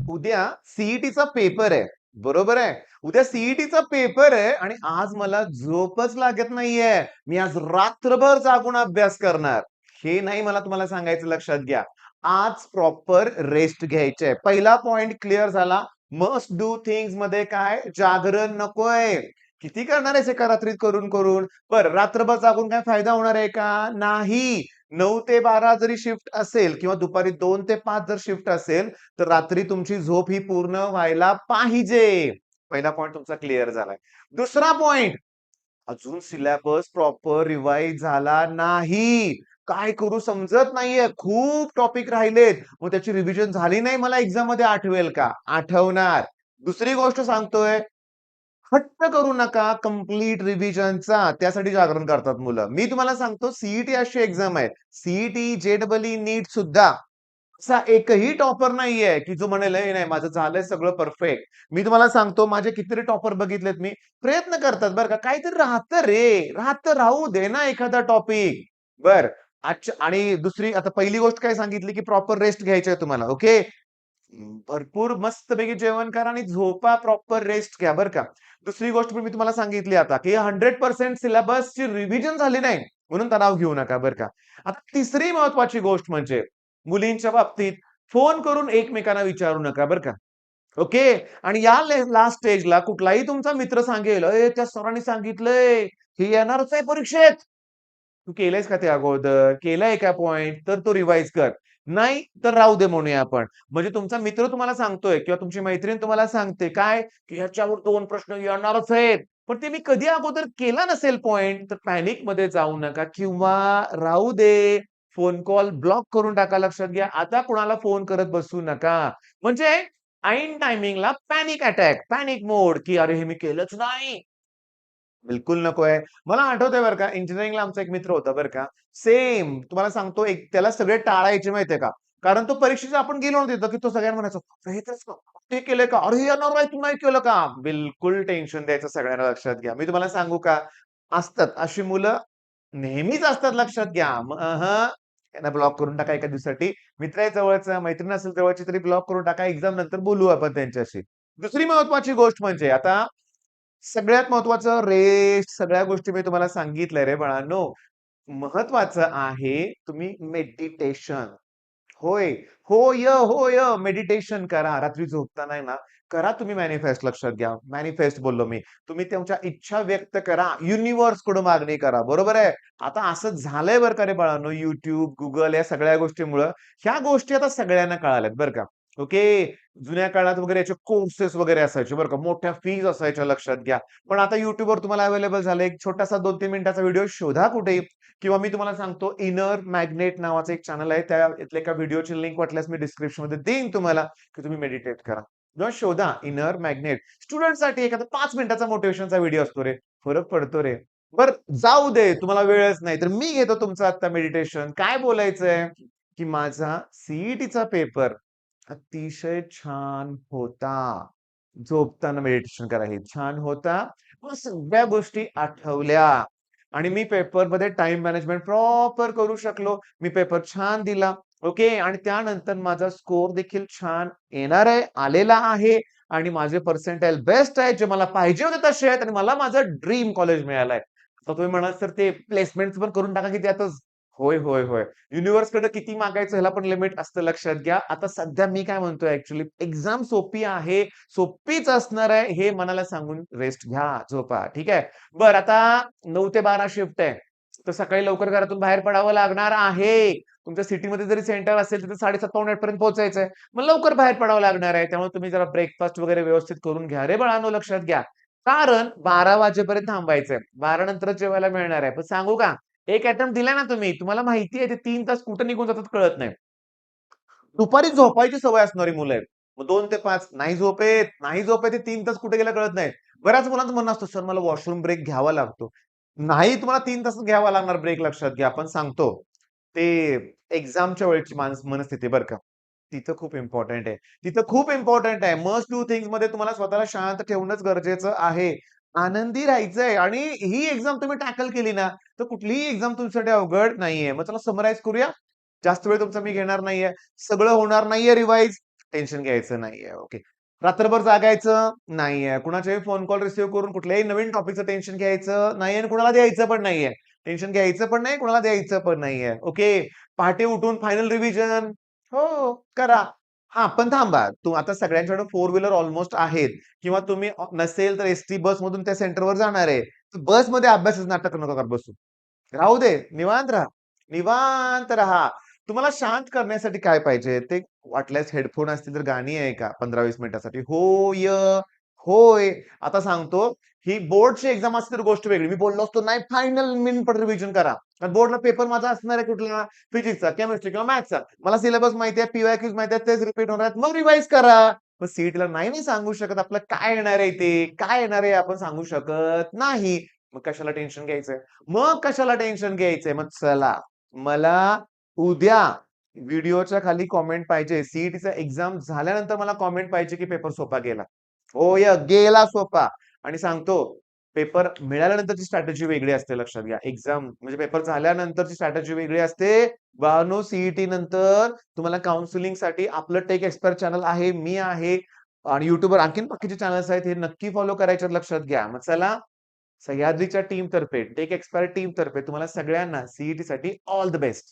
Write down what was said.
उद्या सीईटीचा पेपर आहे. बरोबर आहे. उद्या सीईटीचा पेपर आहे आणि आज मला झोपच लागत नाहीये. मी आज रात्रभर जागून अभ्यास करणार. हे नाही मला तुम्हाला सांगायचं, लक्षात घ्या. आज प्रॉपर रेस्ट घ्यायचे. पहिला पॉइंट क्लिअर झाला. मस्ट डू थिंग्स मध्ये काय जागरण नकोय. किती करणार आहेस एका रात्रीत करून करून? बरं, रात्रभर जागून काय फायदा होणार आहे का? नाही. 9 ते 12 जरी शिफ्ट असेल किंवा दुपारी 2 ते 5 जर शिफ्ट असेल, तर रात्री तुमची झोप ही पूर्ण व्हायला पाहिजे. पहिला पॉइंट तुमचा क्लिअर झालाय. दुसरा पॉइंट, अजून सिलेबस प्रॉपर रिवाइज झाला नाही. काय करू समजत नाहीये. खूप टॉपिक राहिलेत. मग त्याची रिव्हिजन झाली नाही, मला एक्झाम मध्ये आठवेल का? आठवणार. दुसरी गोष्ट सांगतोय, हट्ट करू नका कंप्लीट रिव्हिजनचा. त्यासाठी जागरण करतात मुलं. मी तुम्हाला सांगतो, सीईटी अशी एक्झाम आहे. सीईटी, जेडबलई, नीट सुद्धा असा एकही टॉपर नाहीये की जो म्हणेल "ए, नाही माझं झालंय सगळं परफेक्ट." मी तुम्हाला सांगतो, माझे कितीतरी टॉपर बघितलेत मी. प्रयत्न करतात बरं का. काहीतरी राहतं रे. राहतं, राहू दे ना एखादा टॉपिक. बर, अच्छा. आणि दुसरी, आता पहिली गोष्ट काय सांगितली की प्रॉपर रेस्ट घ्यायची आहे तुम्हाला. ओके. भरपूर मस्तपैकी जेवण करा आणि झोपा, प्रॉपर रेस्ट घ्या बरं का. दुसरी गोष्ट पण मी तुम्हाला सांगितली आता की 100% सिलेबसची रिव्हिजन झाली नाही म्हणून तणाव घेऊ नका बरं का. आता तिसरी महत्वाची गोष्ट म्हणजे मुलींच्या बाबतीत फोन करून एकमेकांना विचारू नका बरं का. ओके. आणि या लास्ट स्टेजला कुठलाही तुमचा मित्र सांगेल, "ए, त्या सरांनी सांगितलंय, हे येणारच आहे परीक्षेत." तू केलंयस का ते अगोदर? केलंय का पॉइंट? तर तो रिवाइज कर. नाही तर राहू दे म्हणूया आपण. म्हणजे तुमचा मित्र तुम्हाला सांगतोय किंवा तुमची मैत्रीण तुम्हाला सांगते काय, की ह्याच्यावर 2 प्रश्न येणारच आहेत. पण ते मी कधी अगोदर केला नसेल पॉइंट, तर पॅनिकमध्ये जाऊ नका किंवा राहू दे. फोन कॉल ब्लॉक करून टाका. लक्षात घ्या. आता कुणाला फोन करत बसू नका. म्हणजे ऐन टायमिंगला पॅनिक अटॅक, पॅनिक मोड, की "अरे, हे मी केलंच नाही." बिलकुल नकोय. मला आठवतंय बरं का, इंजिनिअरिंगला आमचा एक मित्र होता बरं का. सेम तुम्हाला सांगतो, एक त्याला सगळे टाळायचे माहितीये का? कारण तो परीक्षेला आपण गेलो ना तिथं, की तो सगळ्यांना म्हणायचा, "हे तेच का? ते केलंय का? अरे, हे येणार नाही, तू नाही केलं का?" बिलकुल टेन्शन द्यायचं सगळ्यांना, लक्षात घ्या. मी तुम्हाला सांगू का? असतात अशी मुलं, नेहमीच असतात, लक्षात घ्या. त्यांना ब्लॉक करून टाका एका दिवसासाठी. मित्र आहे जवळचा, मैत्रीण असेल जवळची तरी ब्लॉक करून टाका. एक्झाम नंतर बोलू आपण त्यांच्याशी. दुसरी महत्वाची गोष्ट म्हणजे आता सगळ्यात महत्वाचं रेस्ट, सगळ्या गोष्टी मी तुम्हाला सांगितलंय रे बाळांनो. महत्वाचं आहे तुम्ही मेडिटेशन. होय. होय, होय. मेडिटेशन करा. रात्री झोपताना आहे ना, करा तुम्ही मॅनिफेस्ट, लक्षात घ्या. मॅनिफेस्ट बोललो मी. तुम्ही तुमच्या इच्छा व्यक्त करा. युनिव्हर्सकडून मागणी करा. बरोबर आहे? आता असं झालंय बरं का रे बाळांनो, YouTube, Google या सगळ्या गोष्टीमुळं ह्या गोष्टी आता सगळ्यांना कळाल्यात बरं का. ओके. जुन्या काळात वगैरे याचे कोर्सेस वगैरे असायचे बरं का. मोठ्या फीज असायच्या, लक्षात घ्या. पण आता YouTubeवर तुम्हाला अवेलेबल झालं. एक छोटासा 2-3 मिनिटाचा व्हिडिओ शोधा कुठेही. किंवा मी तुम्हाला सांगतो, इनर मॅग्नेट नावाचं एक चॅनल आहे. त्यातल्या एका व्हिडिओची लिंक वाटल्यास मी डिस्क्रिप्शनमध्ये देईन तुम्हाला, की तुम्ही मेडिटेट करा. किंवा शोधा इनर मॅग्नेट. स्टुडंटसाठी एखादा 5 मिनिटाचा मोटिव्हेशनचा व्हिडिओ असतो रे. फरक पडतो रे. बरं जाऊ दे, तुम्हाला वेळच नाही, तर मी घेतो तुमचं आता मेडिटेशन. काय बोलायचंय, की माझा सीईटीचा पेपर अतिशय छान होता. झोपताना मेडिटेशन करा, हे छान होता. मग सगळ्या गोष्टी आठवल्या आणि मी पेपरमध्ये टाइम मॅनेजमेंट प्रॉपर करू शकलो. मी पेपर छान दिला. ओके. आणि त्यानंतर माझा स्कोर देखील छान येणार आहे, आलेला आहे आणि माझे पर्सेंटाइल बेस्ट आहेत, जे मला पाहिजे होते तसे आहेत आणि मला माझं ड्रीम कॉलेज मिळालंय. आता तुम्ही म्हणाल, "सर ते प्लेसमेंट्स पण करून टाका की त्यातच." होय, होय, होय. युनिव्हर्सकडे किती मागायचं ह्याला पण लिमिट असतं, लक्षात घ्या. आता सध्या मी काय म्हणतोय, ॲक्चुअली एक्झाम सोपी आहे, सोपीच असणार आहे, हे मनाला सांगून रेस्ट घ्या, झोपा. ठीक आहे. बरं, आता 9 ते 12 शिफ्ट आहे. तर सकाळी लवकर घरातून बाहेर पडावं लागणार आहे. तुमच्या सिटीमध्ये जरी सेंटर असेल, तिथे 7:30 पावणे 8 पर्यंत पोहोचायचंय. मग लवकर बाहेर पडावं लागणार आहे. त्यामुळे तुम्ही जरा ब्रेकफास्ट वगैरे व्यवस्थित करून घ्या रे बाळांनो, लक्षात घ्या. कारण 12 वाजेपर्यंत थांबायचंय. 12 नंतरच जेवायला मिळणार आहे. पण सांगू का? एक अटेम्प्ट दिला ना तुम्ही, तुम्हाला माहिती आहे ते 3 तास कुठे निघून जातात कळत नाही. दुपारी झोपायची सवय असणारी मुलं आहेत. मग 2 ते 5 नाही झोप येत, नाही झोप येत, 3 तास कुठे गेले कळत नाही. बऱ्याच मुलांचं म्हणणं असतं, "सर मला वॉशरूम ब्रेक घ्यावा लागतो." नाही, तुम्हाला 3 तासच घ्यावा लागणार ब्रेक, लक्षात घ्या. पण सांगतो, ते एक्झामच्या वेळेची मनस्थिती बरं का. तिथं खूप इम्पोर्टंट आहे. तिथं खूप इम्पोर्टंट आहे. मस्ट डू थिंग्समध्ये तुम्हाला स्वतःला शांत ठेवणंच गरजेचं आहे. आनंदी राहायचंय आणि ही एक्झाम तुम्ही टॅकल केली ना, तर कुठलीही एक्झाम तुमच्यासाठी अवघड नाहीये. मग चला समराईज करूया. जास्त वेळ तुमचा मी घेणार नाहीये. सगळं होणार नाहीये रिवाईज. टेन्शन घ्यायचं नाहीये. ओके. रात्रभर जागायचं नाहीये. कुणाचेही फोन कॉल रिसीव्ह करून कुठल्याही नवीन टॉपिकचं टेन्शन घ्यायचं नाहीये आणि कुणाला द्यायचं पण नाहीये. टेन्शन घ्यायचं पण नाही, कुणाला द्यायचं पण नाहीये. ओके. पहाटे उठून फायनल रिव्हिजन हो, करा. हां, पण थांबा. आता सगळ्यांच्याकडे फोर व्हीलर ऑलमोस्ट आहेत किंवा तुम्ही नसेल तर एसटी बसमधून त्या सेंटरवर जाणार आहे. तर बसमध्ये अभ्यासाचं नाटक नका करत बसू. राहू दे, निवांत राहा. निवांत राहा. तुम्हाला शांत करण्यासाठी काय पाहिजे? ते वाटल्यास हेडफोन असतील तर गाणी ऐका 15-20 मिनिटासाठी. होय, होय. आता सांगतो, ही बोर्डची एक्झाम असती तर गोष्ट वेगळी. मी बोललो असतो, "नाही फायनल मिनिट रिव्हिजन करा." कारण बोर्डला पेपर माझा असणार आहे कुठला? फिजिक्सचा, केमिस्ट्री किंवा मॅथ्सचा. मला सिलेबस माहिती आहे, पी-वाय-क्यूज माहिती आहेत, तेच रिपीट होणार आहेत. मग रिवाईज करा. मग सीईटीला नाही मी सांगू शकत आपलं काय येणार आहे ते, काय येणार आहे आपण सांगू शकत नाही. मग कशाला टेन्शन घ्यायचंय? मग कशाला टेन्शन घ्यायचंय? मग चला, मला उद्या व्हिडिओच्या खाली कॉमेंट पाहिजे. सीईटीचा एक्झाम झाल्यानंतर मला कॉमेंट पाहिजे, की पेपर सोपा गेला. होय, गेला सोपा आणि सांगतो पेपर मिळाल्यानंतरची स्ट्रॅटेजी वेगळी असते लक्षात घ्या. एक्झाम म्हणजे पेपर झाल्यानंतरची स्ट्रॅटेजी वेगळी असते. बाळांनो सीईटी नंतर तुम्हाला काउन्सिलिंगसाठी आपलं टेक एक्सपर्ट चॅनल आहे, मी आहे आणि YouTubeवर आणखीन बाकीचे चॅनल्स आहेत. हे नक्की फॉलो करायचे लक्षात घ्या. मग चला सह्याद्रीच्या टीमतर्फे, टेक एक्सपर्ट टीमतर्फे तुम्हाला सगळ्यांना सीईटीसाठी ऑल द बेस्ट.